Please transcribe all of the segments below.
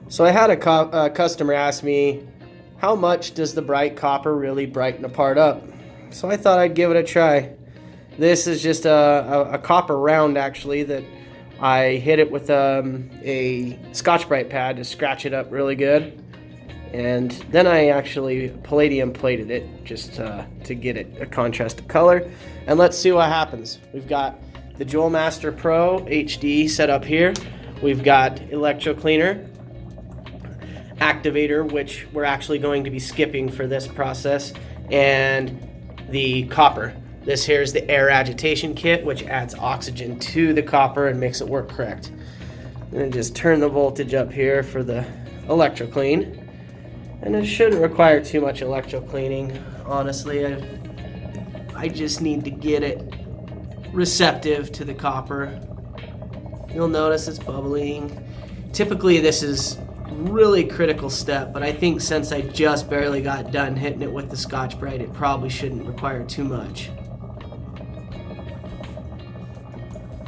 So I had a customer ask me, how much does the bright copper really brighten a part up? So I thought I'd give it a try. This is just a copper round actually that I hit it with a Scotch-Brite pad to scratch it up really good. And then I actually palladium plated it just to get it a contrast of color. And let's see what happens. We've got the Joule Master Pro HD set up here. We've got Electro Cleaner, Activator, which we're actually going to be skipping for this process, and the copper. This here is the air agitation kit, which adds oxygen to the copper and makes it work correct. I'm going to just turn the voltage up here for the electro clean. And it shouldn't require too much electro cleaning, honestly. I just need to get it receptive to the copper. You'll notice it's bubbling. Typically this is really critical step, but I think since I just barely got done hitting it with the Scotch-Brite, it probably shouldn't require too much.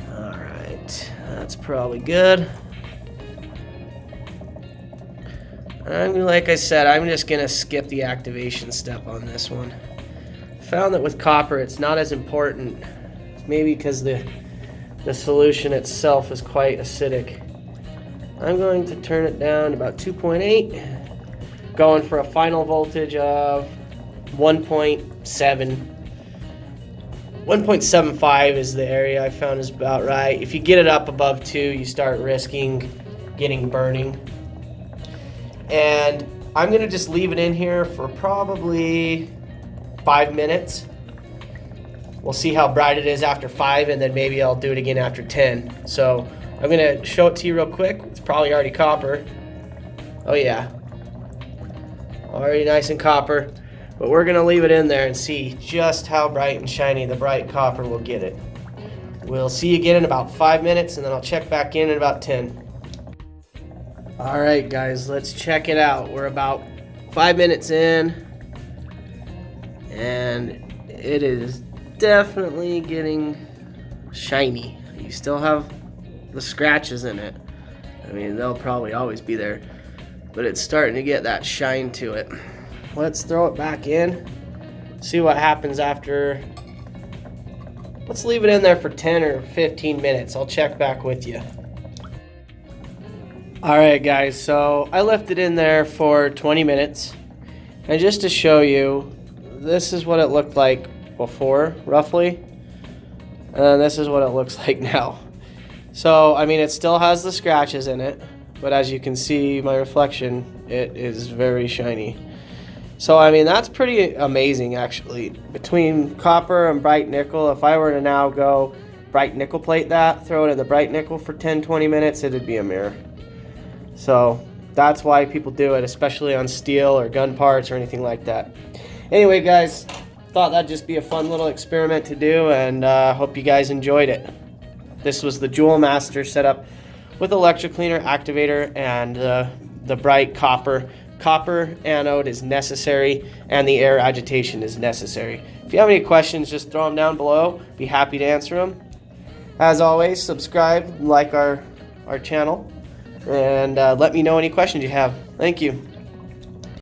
Alright, that's probably good. Like I said, I'm just going to skip the activation step on this one. Found that with copper it's not as important, maybe because the solution itself is quite acidic. I'm going to turn it down to about 2.8, going for a final voltage of 1.7. 1.75 is the area I found is about right. If you get it up above 2, you start risking getting burning. And I'm going to just leave it in here for probably 5 minutes. We'll see how bright it is after 5, and then maybe I'll do it again after 10. So I'm going to show it to you real quick. It's probably already copper. Oh yeah, already nice and copper. But we're going to leave it in there and see just how bright and shiny the bright copper will get it. We'll see you again in about 5 minutes, and then I'll check back in about 10. Alright guys, let's check it out. We're about 5 minutes in, and it is definitely getting shiny. You still have the scratches in it. I mean, they'll probably always be there, but it's starting to get that shine to it. Let's throw it back in, see what happens after. Let's leave it in there for 10 or 15 minutes. I'll check back with you. Alright guys, so I left it in there for 20 minutes, and just to show you, this is what it looked like before, roughly, and this is what it looks like now. So, I mean, it still has the scratches in it, but as you can see, my reflection, it is very shiny. So, I mean, that's pretty amazing, actually. Between copper and bright nickel, if I were to now go bright nickel plate that, throw it in the bright nickel for 10-20 minutes, it'd be a mirror. So that's why people do it, especially on steel or gun parts or anything like that. Anyway guys, thought that'd just be a fun little experiment to do, and hope you guys enjoyed it. This was the Joule Master setup with Electro Cleaner, Activator, and the bright copper. Copper anode is necessary, and the air agitation is necessary. If you have any questions, just throw them down below. Be happy to answer them. As always, subscribe, like our channel, and let me know any questions you have. Thank you.